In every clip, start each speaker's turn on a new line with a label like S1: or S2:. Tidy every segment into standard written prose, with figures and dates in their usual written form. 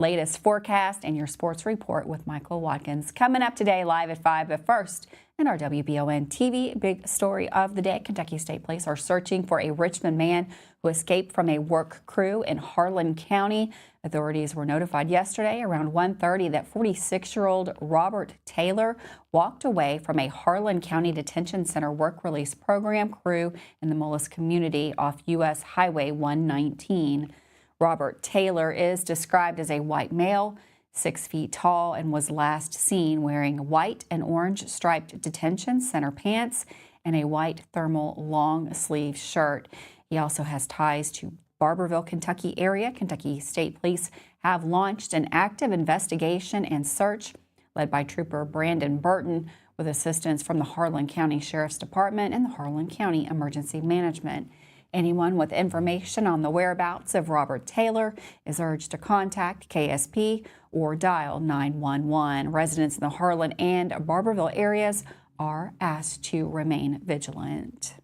S1: Latest forecast and your sports report with Michael Watkins. Coming up today live at 5, but first, in our WBON TV big story of the day, Kentucky State Police are searching for a Richmond man who escaped from a work crew in Harlan County. Authorities were notified yesterday around 1:30 that 46-year-old Robert Taylor walked away from a Harlan County Detention Center work release program crew in the Mullis community off U.S. Highway 119. Robert Taylor is described as a white male, 6 feet tall, and was last seen wearing white and orange striped detention center pants and a white thermal long sleeve shirt. He also has ties to Barberville, Kentucky area. Kentucky State Police have launched an active investigation and search led by Trooper Brandon Burton with assistance from the Harlan County Sheriff's Department and the Harlan County Emergency Management. Anyone with information on the whereabouts of Robert Taylor is urged to contact KSP or dial 911. Residents in the Harlan and Barberville areas are asked to remain vigilant.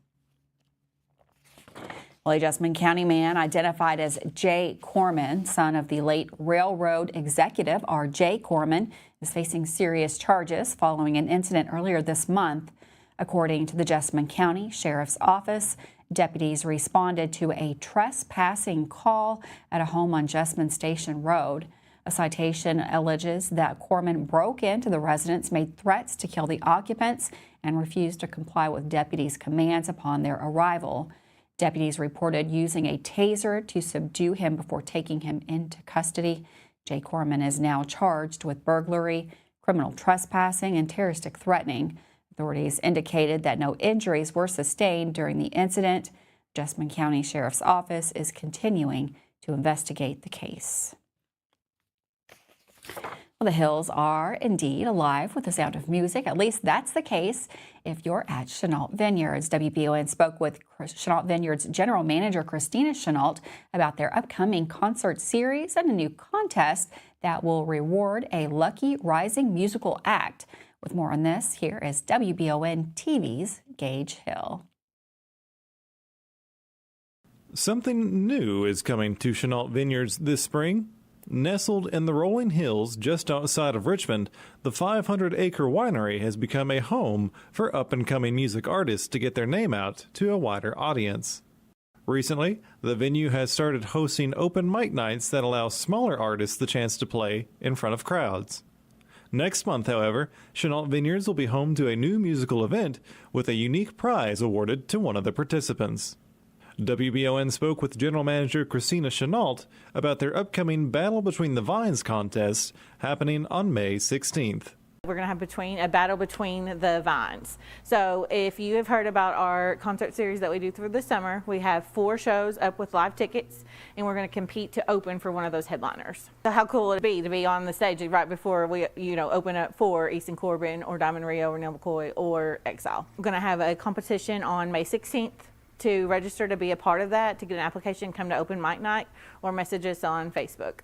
S1: Well, a Jessamine County man identified as Jay Corman, son of the late railroad executive R.J. Corman, is facing serious charges following an incident earlier this month. According to the Jessamine County Sheriff's Office, deputies responded to a trespassing call at a home on Jessamine Station Road. A citation alleges that Corman broke into the residence, made threats to kill the occupants, and refused to comply with deputies' commands upon their arrival. Deputies reported using a taser to subdue him before taking him into custody. Jay Corman is now charged with burglary, criminal trespassing, and terroristic threatening. Authorities indicated that no injuries were sustained during the incident. Jessamine County Sheriff's Office is continuing to investigate the case. Well, the hills are indeed alive with the sound of music. At least that's the case if you're at Chenault Vineyards. WBON spoke with Chenault Vineyards General Manager Christina Chenault about their upcoming concert series and a new contest that will reward a lucky rising musical act. With more on this, here is WBON TV's Gage Hill.
S2: Something new is coming to Chenault Vineyards this spring. Nestled in the rolling hills just outside of Richmond, the 500-acre winery has become a home for up-and-coming music artists to get their name out to a wider audience. Recently, the venue has started hosting open mic nights that allow smaller artists the chance to play in front of crowds. Next month, however, Chenault Vineyards will be home to a new musical event with a unique prize awarded to one of the participants. WBON spoke with General Manager Christina Chenault about their upcoming Battle Between the Vines contest happening on May 16th.
S3: We're going to have a battle between the vines. So if you have heard about our concert series that we do through the summer, we have 4 shows up with live tickets, and we're going to compete to open for one of those headliners. So how cool would it be to be on the stage right before we, open up for Easton Corbin or Diamond Rio or Neil McCoy or Exile? We're going to have a competition on May 16th. To register to be a part of that, to get an application, come to open mic night or message us on Facebook.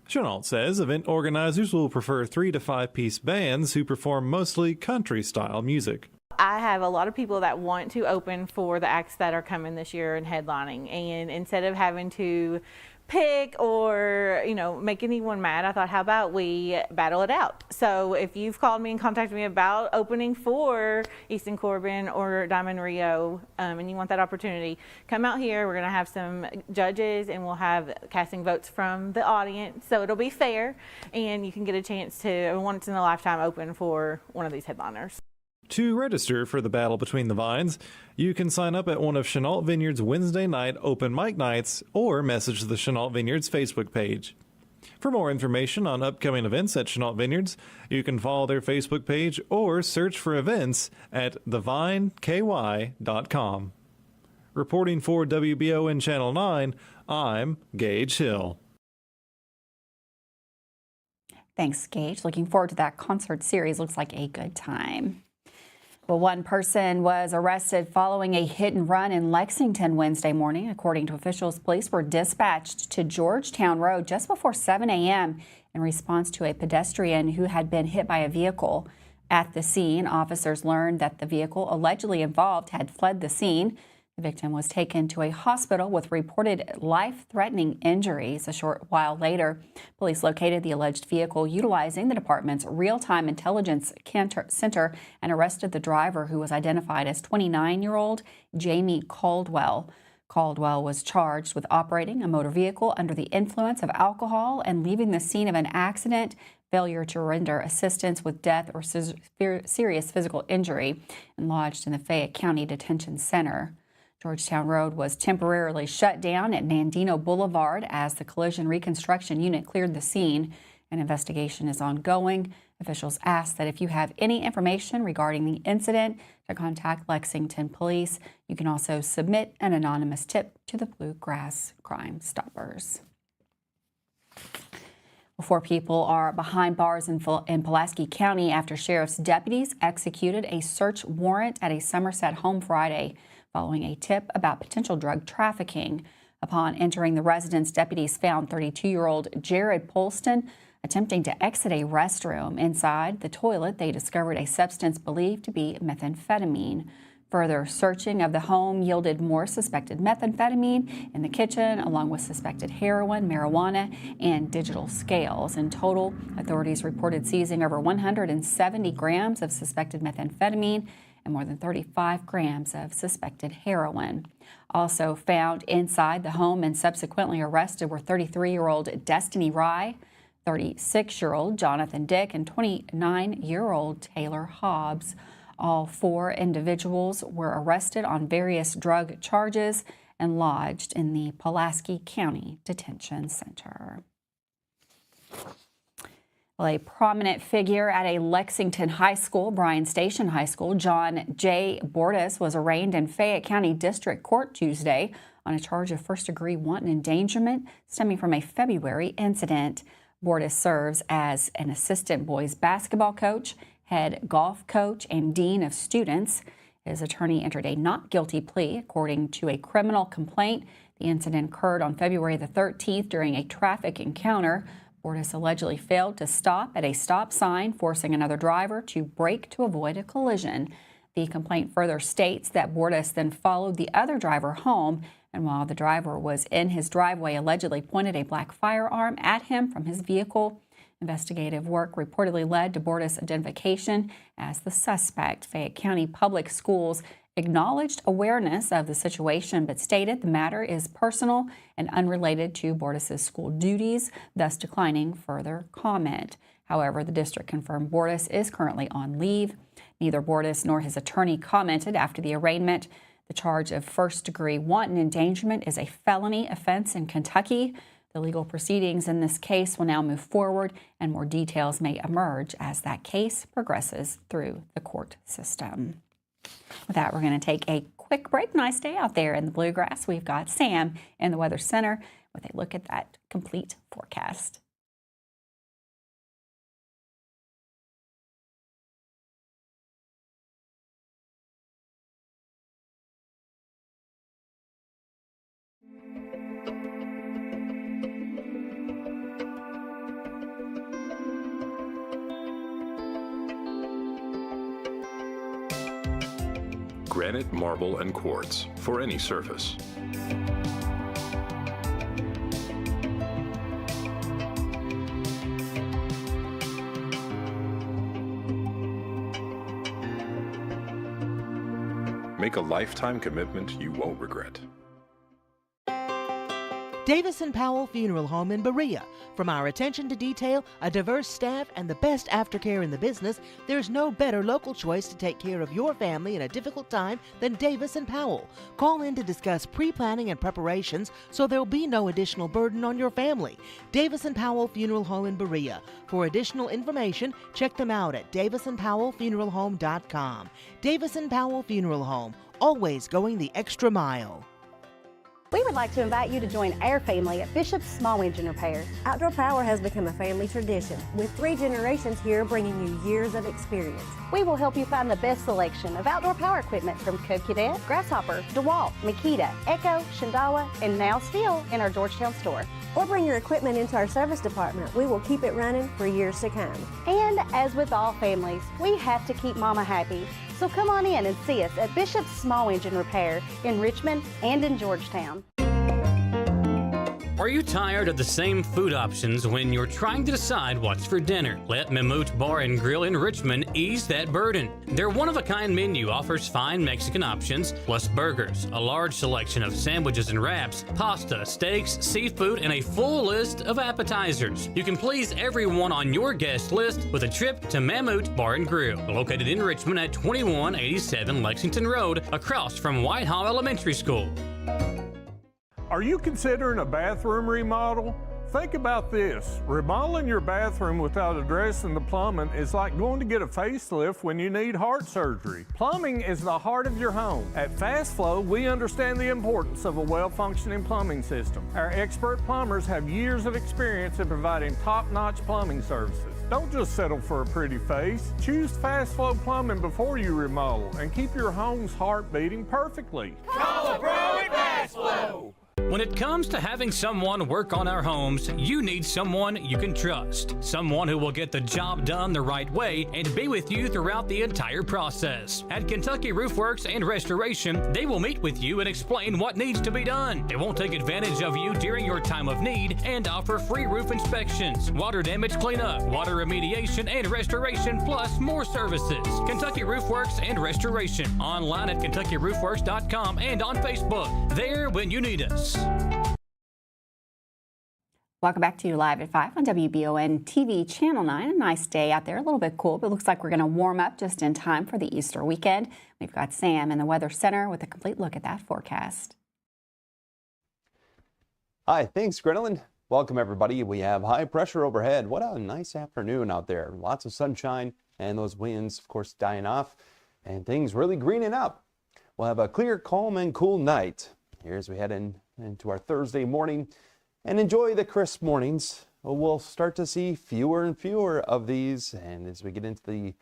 S2: Chenault says event organizers will prefer 3 to 5 piece bands who perform mostly country-style music.
S3: I have a lot of people that want to open for the acts that are coming this year and headlining, and instead of having to pick or make anyone mad, I thought, how about we battle it out? So if you've called me and contacted me about opening for Easton Corbin or Diamond Rio, and you want that opportunity, come out here. We're going to have some judges, and we'll have casting votes from the audience, so it'll be fair, and you can get a chance to a once-in-a-lifetime open for one of these headliners.
S2: To register for the Battle Between the Vines, you can sign up at one of Chenault Vineyards' Wednesday night open mic nights or message the Chenault Vineyards Facebook page. For more information on upcoming events at Chenault Vineyards, you can follow their Facebook page or search for events at thevineky.com. Reporting for WBON Channel 9, I'm Gage Hill.
S1: Thanks, Gage. Looking forward to that concert series. Looks like a good time. Well, one person was arrested following a hit and run in Lexington Wednesday morning. According to officials, police were dispatched to Georgetown Road just before 7 a.m. in response to a pedestrian who had been hit by a vehicle. At the scene, officers learned that the vehicle allegedly involved had fled the scene. The victim was taken to a hospital with reported life-threatening injuries. A short while later, police located the alleged vehicle utilizing the department's real-time intelligence center and arrested the driver, who was identified as 29-year-old Jamie Caldwell. Caldwell was charged with operating a motor vehicle under the influence of alcohol and leaving the scene of an accident, failure to render assistance with death or serious physical injury, and lodged in the Fayette County Detention Center. Georgetown Road was temporarily shut down at Nandino Boulevard as the collision reconstruction unit cleared the scene. An investigation is ongoing. Officials ask that if you have any information regarding the incident, to contact Lexington Police. You can also submit an anonymous tip to the Bluegrass Crime Stoppers. 4 people are behind bars in Pulaski County after sheriff's deputies executed a search warrant at a Somerset home Friday following a tip about potential drug trafficking. Upon entering the residence, deputies found 32-year-old Jared Polston attempting to exit a restroom. Inside the toilet, they discovered a substance believed to be methamphetamine. Further searching of the home yielded more suspected methamphetamine in the kitchen, along with suspected heroin, marijuana, and digital scales. In total, authorities reported seizing over 170 grams of suspected methamphetamine and more than 35 grams of suspected heroin. Also found inside the home and subsequently arrested were 33-year-old Destiny Rye, 36-year-old Jonathan Dick, and 29-year-old Taylor Hobbs. All 4 individuals were arrested on various drug charges and lodged in the Pulaski County Detention Center. Well, a prominent figure at a Lexington high school, Bryan Station High School, John J. Bordas, was arraigned in Fayette County District Court Tuesday on a charge of first-degree wanton endangerment stemming from a February incident. Bordas serves as an assistant boys basketball coach, head golf coach, and dean of students. His attorney entered a not guilty plea. According to a criminal complaint, the incident occurred on February the 13th during a traffic encounter. Bordas allegedly failed to stop at a stop sign, forcing another driver to brake to avoid a collision. The complaint further states that Bordas then followed the other driver home, and while the driver was in his driveway, allegedly pointed a black firearm at him from his vehicle. Investigative work reportedly led to Bordas' identification as the suspect. Fayette County Public Schools acknowledged awareness of the situation, but stated the matter is personal and unrelated to Bordas' school duties, thus declining further comment. However, the district confirmed Bordas is currently on leave. Neither Bordas nor his attorney commented after the arraignment. The charge of first-degree wanton endangerment is a felony offense in Kentucky. The legal proceedings in this case will now move forward, and more details may emerge as that case progresses through the court system. With that, we're going to take a quick break. Nice day out there in the Bluegrass. We've got Sam in the Weather Center with a look at that complete forecast.
S4: Granite, marble, and quartz for any surface. Make a lifetime commitment you won't regret.
S5: Davis & Powell Funeral Home in Berea. From our attention to detail, a diverse staff, and the best aftercare in the business, there's no better local choice to take care of your family in a difficult time than Davis & Powell. Call in to discuss pre-planning and preparations so there'll be no additional burden on your family. Davis & Powell Funeral Home in Berea. For additional information, check them out at davisandpowellfuneralhome.com. Davis & Powell Funeral Home, always going the extra mile.
S6: We would like to invite you to join our family at Bishop's Small Engine Repair. Outdoor Power has become a family tradition, with 3 generations here bringing you years of experience. We will help you find the best selection of outdoor power equipment from Co-Cadet, Grasshopper, DeWalt, Makita, Echo, Shindawa, and now still in our Georgetown store.
S7: Or bring your equipment into our service department. We will keep it running for years to come.
S6: And as with all families, we have to keep Mama happy. So come on in and see us at Bishop's Small Engine Repair in Richmond and in Georgetown.
S8: Are you tired of the same food options when you're trying to decide what's for dinner? Let Mamoot Bar and Grill in Richmond ease that burden. Their one-of-a-kind menu offers fine Mexican options, plus burgers, a large selection of sandwiches and wraps, pasta, steaks, seafood, and a full list of appetizers. You can please everyone on your guest list with a trip to Mamoot Bar and Grill, located in Richmond at 2187 Lexington Road, across from Whitehall Elementary School.
S9: Are you considering a bathroom remodel? Think about this. Remodeling your bathroom without addressing the plumbing is like going to get a facelift when you need heart surgery. Plumbing is the heart of your home. At Fast Flow, we understand the importance of a well-functioning plumbing system. Our expert plumbers have years of experience in providing top-notch plumbing services. Don't just settle for a pretty face. Choose Fast Flow Plumbing before you remodel and keep your home's heart beating perfectly.
S10: Call a pro at Fast Flow!
S8: When it comes to having someone work on our homes, you need someone you can trust. Someone who will get the job done the right way and be with you throughout the entire process. At Kentucky Roof Works and Restoration, they will meet with you and explain what needs to be done. They won't take advantage of you during your time of need and offer free roof inspections, water damage cleanup, water remediation, and restoration, plus more services. Kentucky Roof Works and Restoration. Online at KentuckyRoofWorks.com and on Facebook. There when you need us.
S1: Welcome back to you live at 5 on WBON TV Channel 9. A nice day out there, a little bit cool, but it looks like we're going to warm up just in time for the Easter weekend. We've got Sam in the Weather Center with a complete look at that forecast.
S11: Hi, thanks, Gwendolyn. Welcome, everybody. We have high pressure overhead. What a nice afternoon out there. Lots of sunshine and those winds, of course, dying off and things really greening up. We'll have a clear, calm, and cool night here as we head into our Thursday morning and enjoy the crisp mornings. We'll start to see fewer and fewer of these, and as we get into the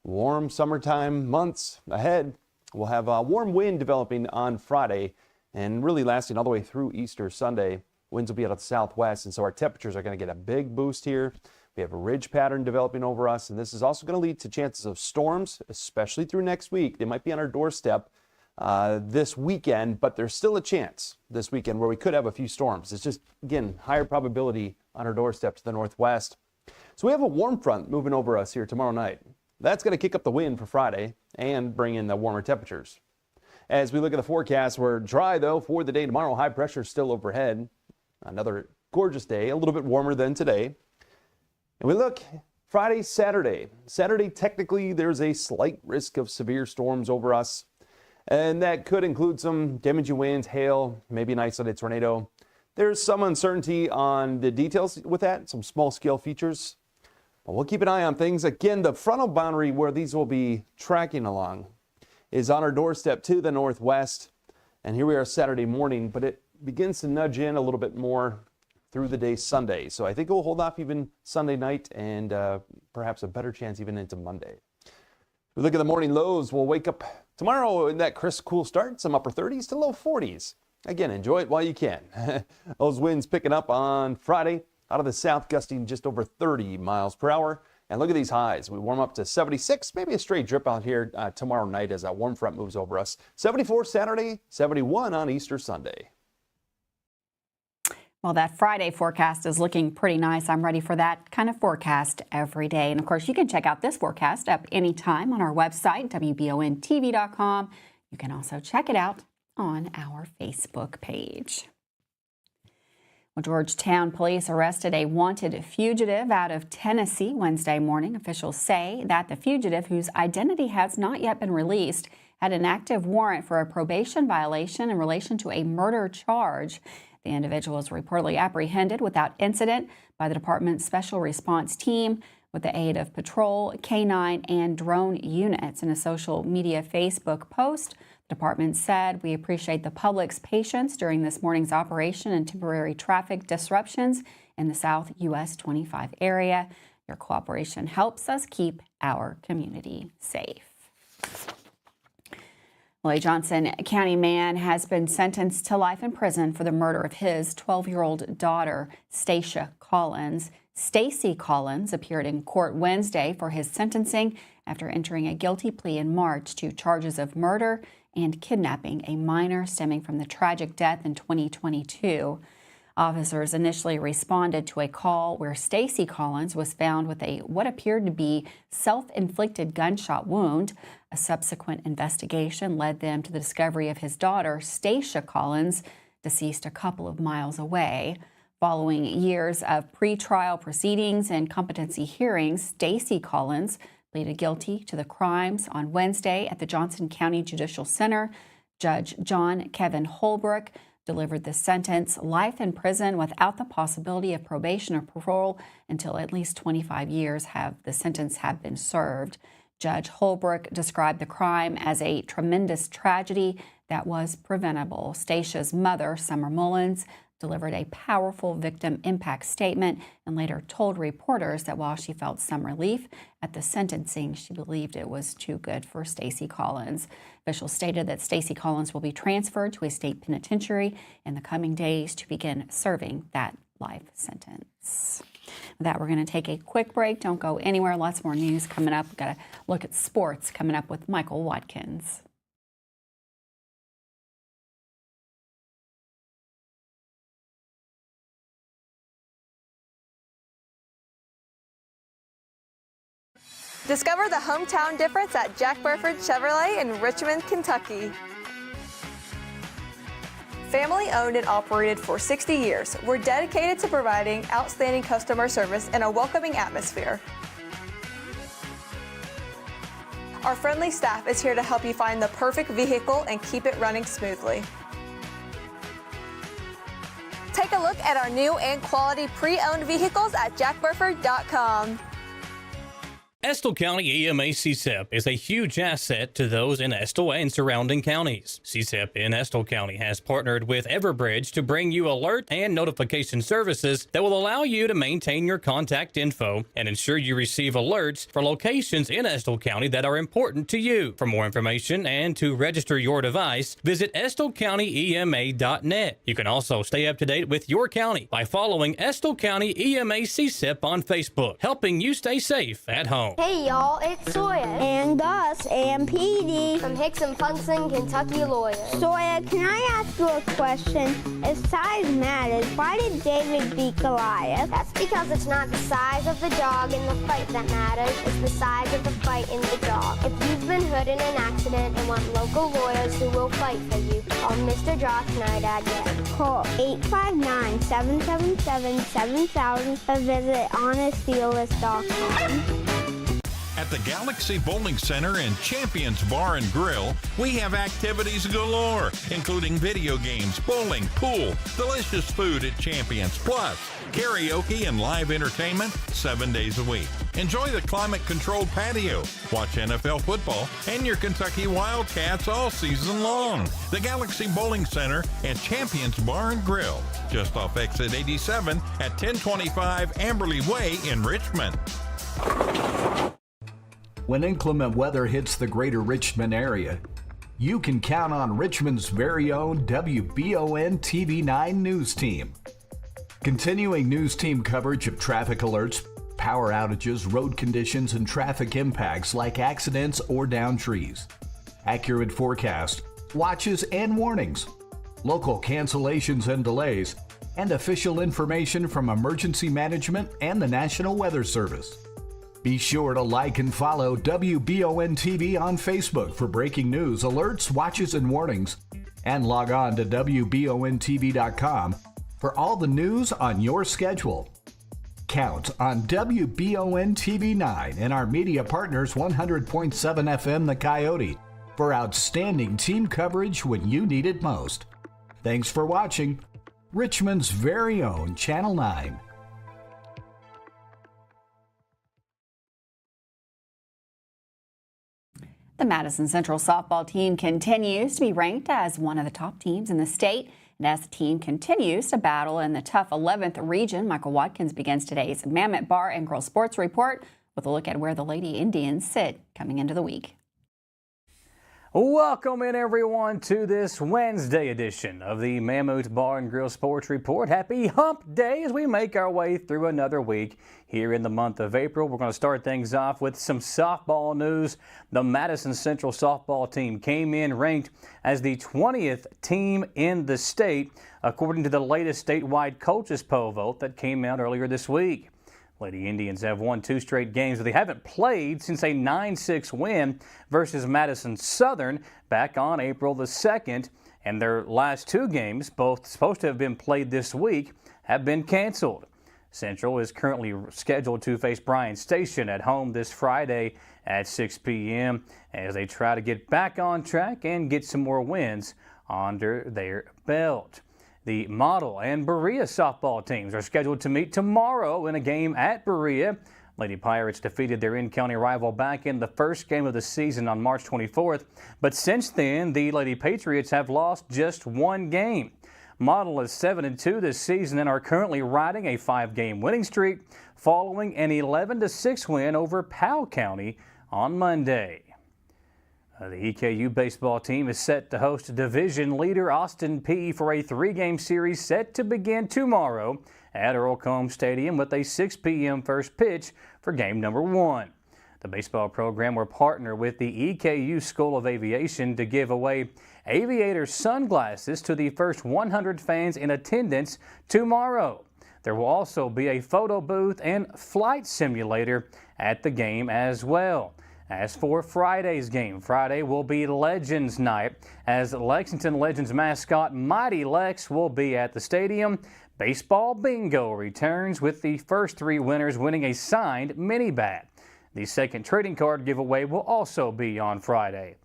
S11: warm summertime months ahead, we'll have a warm wind developing on Friday and really lasting all the way through Easter Sunday. Winds will be out of the southwest, and so our temperatures are going to get a big boost here. We have a ridge pattern developing over us, and this is also going to lead to chances of storms, especially through next week. They might be on our doorstep this weekend, but there's still a chance this weekend where we could have a few storms. It's just, again, higher probability on our doorstep to the northwest. So we have a warm front moving over us here tomorrow night. That's going to kick up the wind for Friday and bring in the warmer temperatures. As we look at the forecast, we're dry, though, for the day tomorrow. High pressure still overhead. Another gorgeous day, a little bit warmer than today. And we look Friday, Saturday. Saturday, technically, there's a slight risk of severe storms over us. And that could include some damaging winds, hail, maybe an isolated tornado. There's some uncertainty on the details with that, some small-scale features. But we'll keep an eye on things. Again, the frontal boundary where these will be tracking along is on our doorstep to the northwest. And here we are Saturday morning, but it begins to nudge in a little bit more through the day Sunday. So I think it will hold off even Sunday night and perhaps a better chance even into Monday. We look at the morning lows. We'll wake up tomorrow in that crisp, cool start, some upper 30s to low 40s. Again, enjoy it while you can. Those winds picking up on Friday out of the south, gusting just over 30 miles per hour. And look at these highs. We warm up to 76, maybe a straight drip out here tomorrow night as that warm front moves over us. 74 Saturday, 71 on Easter Sunday.
S1: Well, that Friday forecast is looking pretty nice. I'm ready for that kind of forecast every day. And of course, you can check out this forecast up anytime on our website, WBONTV.com. You can also check it out on our Facebook page. Well, Georgetown police arrested a wanted fugitive out of Tennessee Wednesday morning. Officials say that the fugitive, whose identity has not yet been released, had an active warrant for a probation violation in relation to a murder charge. The individual was reportedly apprehended without incident by the department's special response team with the aid of patrol, canine, and drone units. In a social media Facebook post, the department said, "We appreciate the public's patience during this morning's operation and temporary traffic disruptions in the South US 25 area. Your cooperation helps us keep our community safe." Well, a Johnson County man has been sentenced to life in prison for the murder of his 12-year-old daughter, Stacia Collins. Stacy Collins appeared in court Wednesday for his sentencing after entering a guilty plea in March to charges of murder and kidnapping a minor stemming from the tragic death in 2022. Officers initially responded to a call where Stacy Collins was found with what appeared to be self-inflicted gunshot wound. A subsequent investigation led them to the discovery of his daughter, Stacia Collins, deceased a couple of miles away. Following years of pretrial proceedings and competency hearings, Stacy Collins pleaded guilty to the crimes on Wednesday at the Johnson County Judicial Center. Judge John Kevin Holbrook delivered the sentence: life in prison without the possibility of probation or parole until at least 25 years the sentence have been served. Judge Holbrook described the crime as a tremendous tragedy that was preventable. Stacia's mother, Summer Mullins, delivered a powerful victim impact statement and later told reporters that while she felt some relief at the sentencing, she believed it was too good for Stacy Collins. Officials stated that Stacy Collins will be transferred to a state penitentiary in the coming days to begin serving that life sentence. With that, we're going to take a quick break. Don't go anywhere. Lots more news coming up. We've got to look at sports coming up with Michael Watkins.
S12: Discover the hometown difference at Jack Burford Chevrolet in Richmond, Kentucky. Family owned and operated for 60 years, we're dedicated to providing outstanding customer service and a welcoming atmosphere. Our friendly staff is here to help you find the perfect vehicle and keep it running smoothly. Take a look at our new and quality pre-owned vehicles at jackburford.com.
S8: Estill County EMA CSEP is a huge asset to those in Estill and surrounding counties. CSEP in Estill County has partnered with Everbridge to bring you alert and notification services that will allow you to maintain your contact info and ensure you receive alerts for locations in Estill County that are important to you. For more information and to register your device, visit EstillCountyEMA.net. You can also stay up to date with your county by following Estill County EMA CSEP on Facebook, helping you stay safe at home.
S13: Hey y'all, it's Sawyer.
S14: And Gus and PD
S13: from Hickson Funson, Kentucky Lawyers.
S14: Sawyer, can I ask you a question? If size matters, why did David beat Goliath?
S13: That's because it's not the size of the dog in the fight that matters, it's the size of the fight in the dog. If you've been hurt in an accident and want local lawyers who will fight for you, call Mr. Josh Schneider again.
S14: Call 859-777-7000 or visit HonestDealers.com.
S15: At the Galaxy Bowling Center and Champions Bar and Grill, we have activities galore, including video games, bowling, pool, delicious food at Champions, plus karaoke and live entertainment 7 days a week. Enjoy the climate-controlled patio, watch NFL football, and your Kentucky Wildcats all season long. The Galaxy Bowling Center and Champions Bar and Grill, just off exit 87 at 1025 Amberley Way in Richmond.
S16: When inclement weather hits the greater Richmond area, you can count on Richmond's very own WBON TV9 news team. Continuing news team coverage of traffic alerts, power outages, road conditions, and traffic impacts like accidents or downed trees. Accurate forecast, watches and warnings, local cancellations and delays, and official information from emergency management and the National Weather Service. Be sure to like and follow WBON TV on Facebook for breaking news, alerts, watches, and warnings. And log on to WBONTV.com for all the news on your schedule. Count on WBON TV9 and our media partners 100.7 FM The Coyote for outstanding team coverage when you need it most. Thanks for watching Richmond's very own Channel 9.
S1: The Madison Central softball team continues to be ranked as one of the top teams in the state. And as the team continues to battle in the tough 11th region, Michael Watkins begins today's Mammoth Bar and Girl Sports Report with a look at where the Lady Indians sit coming into the week.
S8: Welcome in, everyone, to this Wednesday edition of the Mammoth Bar and Grill Sports Report. Happy Hump Day as we make our way through another week here in the month of April. We're going to start things off with some softball news. The Madison Central softball team came in ranked as the 20th team in the state, according to the latest statewide coaches poll vote that came out earlier this week. Lady Indians have won 2 straight games, but they haven't played since a 9-6 win versus Madison Southern back on April the 2nd. And their last 2 games, both supposed to have been played this week, have been canceled. Central is currently scheduled to face Bryan Station at home this Friday at 6 p.m. as they try to get back on track and get some more wins under their belt. The Model and Berea softball teams are scheduled to meet tomorrow in a game at Berea. Lady Pirates defeated their in-county rival back in the first game of the season on March 24th. But since then, the Lady Patriots have lost just 1 game. Model is 7-2 this season and are currently riding a 5-game winning streak following an 11-6 win over Powell County on Monday. The EKU baseball team is set to host division leader Austin Peay for a 3-game series set to begin tomorrow at Earl Combs Stadium with a 6 p.m. first pitch for game number 1. The baseball program will partner with the EKU School of Aviation to give away aviator sunglasses to the first 100 fans in attendance tomorrow. There will also be a photo booth and flight simulator at the game as well. As for Friday's game, Friday will be Legends Night as Lexington Legends mascot Mighty Lex will be at the stadium. Baseball Bingo returns with the first 3 winners winning a signed mini bat. The second trading card giveaway will also be on Friday.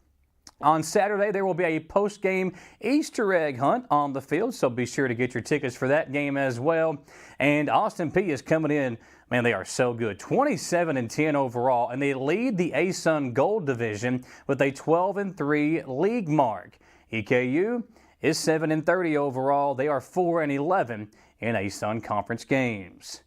S8: On Saturday, there will be a post-game Easter egg hunt on the field, so be sure to get your tickets for that game as well. And Austin Peay is coming in. Man, they are so good. 27-10 overall, and they lead the ASUN Gold Division with a 12-3 league mark. EKU is 7-30 overall. They are 4-11 in ASUN conference games.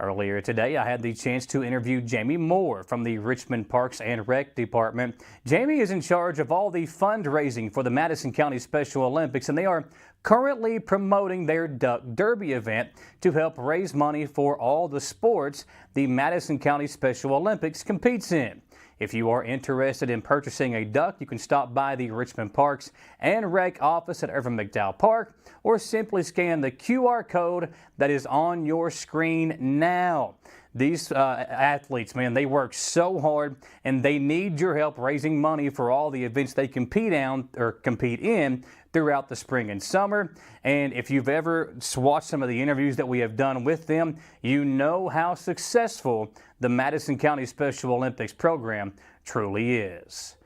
S8: Earlier today, I had the chance to interview Jamie Moore from the Richmond Parks and Rec Department. Jamie is in charge of all the fundraising for the Madison County Special Olympics, and they are currently promoting their Duck Derby event to help raise money for all the sports the Madison County Special Olympics competes in. If you are interested in purchasing a duck, you can stop by the Richmond Parks and Rec office at Irvin McDowell Park or simply scan the QR code that is on your screen now. These athletes, man, they work so hard and they need your help raising money for all the events they compete in throughout the spring and summer. And if you've ever watched some of the interviews that we have done with them, you know how successful the Madison County Special Olympics program truly is.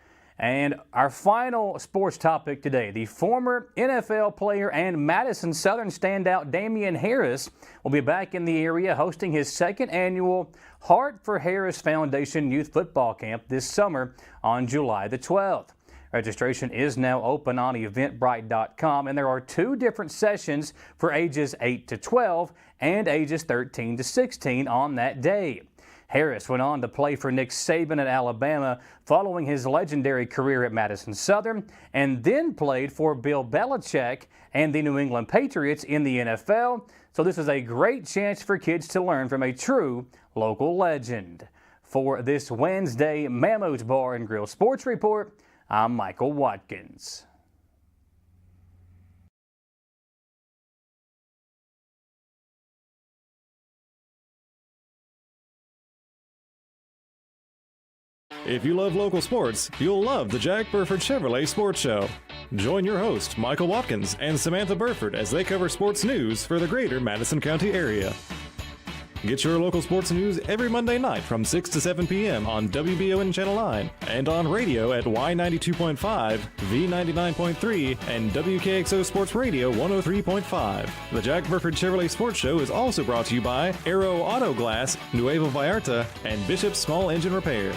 S8: And our final sports topic today, the former NFL player and Madison Southern standout Damian Harris will be back in the area hosting his 2nd annual Heart for Harris Foundation Youth Football Camp this summer on July the 12th. Registration is now open on eventbrite.com, and there are 2 different sessions for ages 8 to 12 and ages 13 to 16 on that day. Harris went on to play for Nick Saban at Alabama following his legendary career at Madison Southern, and then played for Bill Belichick and the New England Patriots in the NFL. So this is a great chance for kids to learn from a true local legend. For this Wednesday Mammoth Bar and Grill Sports Report, I'm Michael Watkins.
S2: If you love local sports, you'll love the Jack Burford Chevrolet Sports Show. Join your host, Michael Watkins, and Samantha Burford as they cover sports news for the greater Madison County area. Get your local sports news every Monday night from 6 to 7 p.m. on WBON Channel 9 and on radio at Y92.5, V99.3, and WKXO Sports Radio 103.5. The Jack Burford Chevrolet Sports Show is also brought to you by Aero Auto Glass, Nuevo Vallarta, and Bishop's Small Engine Repair.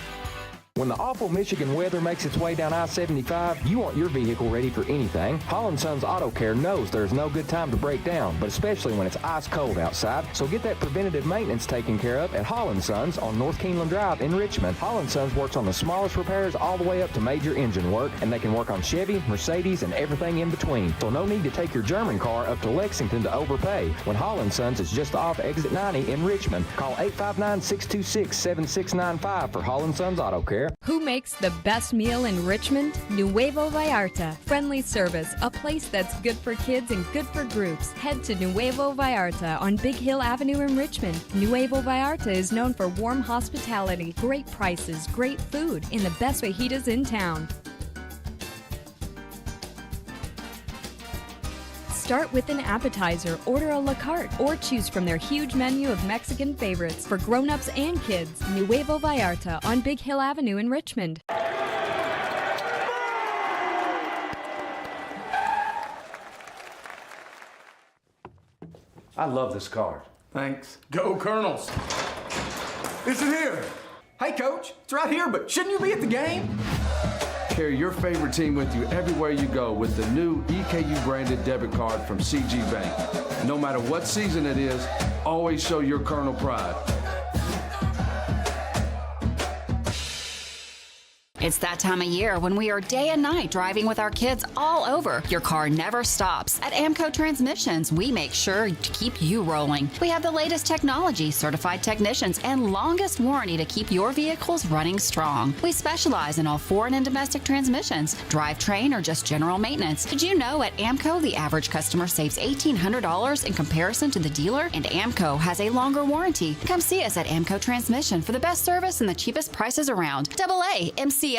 S17: When the awful Michigan weather makes its way down I-75, you want your vehicle ready for anything. Harlan Sons Auto Care knows there's no good time to break down, but especially when it's ice cold outside. So get that preventative maintenance taken care of at Harlan Sons on North Keeneland Drive in Richmond. Harlan Sons works on the smallest repairs all the way up to major engine work, and they can work on Chevy, Mercedes, and everything in between. So no need to take your German car up to Lexington to overpay when Harlan Sons is just off exit 90 in Richmond. Call 859-626-7695 for Harlan Sons Auto Care.
S18: Who makes the best meal in Richmond? Nuevo Vallarta. Friendly service, a place that's good for kids and good for groups. Head to Nuevo Vallarta on Big Hill Avenue in Richmond. Nuevo Vallarta is known for warm hospitality, great prices, great food, and the best fajitas in town. Start with an appetizer, order a la carte, or choose from their huge menu of Mexican favorites for grown-ups and kids. Nuevo Vallarta on Big Hill Avenue in Richmond.
S19: I love this card.
S20: Thanks. Go Colonels! It's in here!
S19: Hey, Coach, it's right here, but shouldn't you be at the game?
S20: Carry your favorite team with you everywhere you go with the new EKU branded debit card from CG Bank. No matter what season it is, always show your Colonel pride.
S21: It's that time of year when we are day and night driving with our kids all over. Your car never stops. At AMCO Transmissions, we make sure to keep you rolling. We have the latest technology, certified technicians, and longest warranty to keep your vehicles running strong. We specialize in all foreign and domestic transmissions, drivetrain, or just general maintenance. Did you know at AMCO the average customer saves $1,800 in comparison to the dealer? And AMCO has a longer warranty. Come see us at AMCO Transmission for the best service and the cheapest prices around. AA MCO.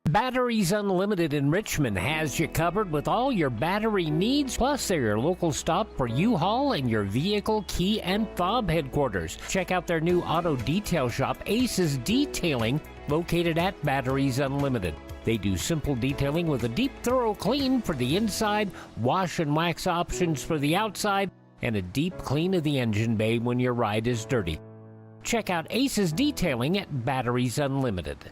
S22: Batteries Unlimited in Richmond has you covered with all your battery needs, plus they're your local stop for U-Haul and your vehicle key and fob headquarters. Check out their new auto detail shop, Aces Detailing, located at Batteries Unlimited. They do simple detailing with a deep, thorough clean for the inside, wash and wax options for the outside, and a deep clean of the engine bay when your ride is dirty. Check out Aces Detailing at Batteries Unlimited.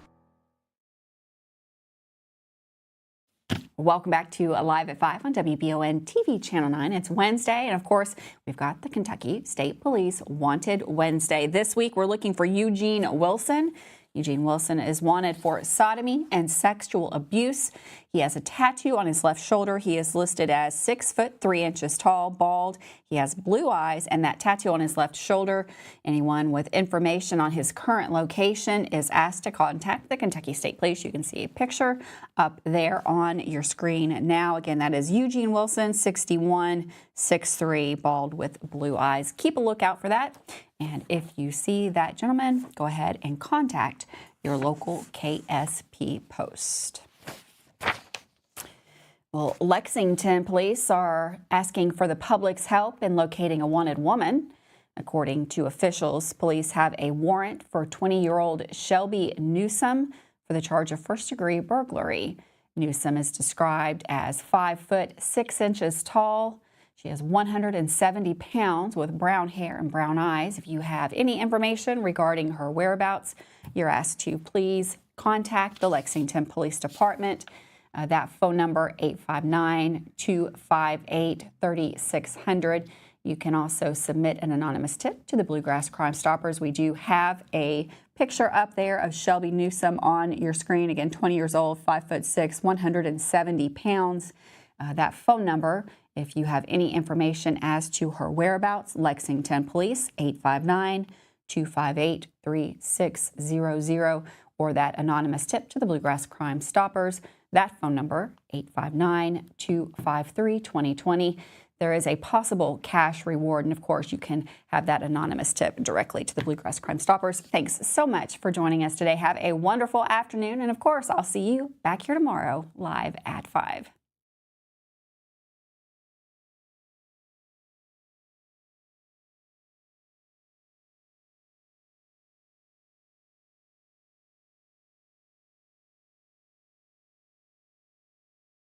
S1: Welcome back to Live at 5 on WBON TV Channel 9. It's Wednesday, and of course, we've got the Kentucky State Police Wanted Wednesday. This week, we're looking for Eugene Wilson. Eugene Wilson is wanted for sodomy and sexual abuse. He has a tattoo on his left shoulder. He is listed as 6 foot 3 inches tall, bald. He has blue eyes, and that tattoo on his left shoulder. Anyone with information on his current location is asked to contact the Kentucky State Police. You can see a picture up there on your screen now. Again, that is Eugene Wilson, 61, 6'3", bald with blue eyes. Keep a lookout for that. And if you see that gentleman, go ahead and contact your local KSP post. Well, Lexington police are asking for the public's help in locating a wanted woman. According to officials, police have a warrant for 20-year-old Shelby Newsome for the charge of first-degree burglary. Newsome is described as 5 foot 6 inches tall. She is 170 pounds with brown hair and brown eyes. If you have any information regarding her whereabouts, you're asked to please contact the Lexington Police Department. That phone number, 859-258-3600. You can also submit an anonymous tip to the Bluegrass Crime Stoppers. We do have a picture up there of Shelby Newsome on your screen. Again, 20 years old, 5 foot 6, 170 pounds. That phone number, if you have any information as to her whereabouts, Lexington Police, 859-258-3600, or that anonymous tip to the Bluegrass Crime Stoppers. That phone number, 859-253-2020. There is a possible cash reward, and of course, you can have that anonymous tip directly to the Bluegrass Crime Stoppers. Thanks so much for joining us today. Have a wonderful afternoon, and of course, I'll see you back here tomorrow, live at 5.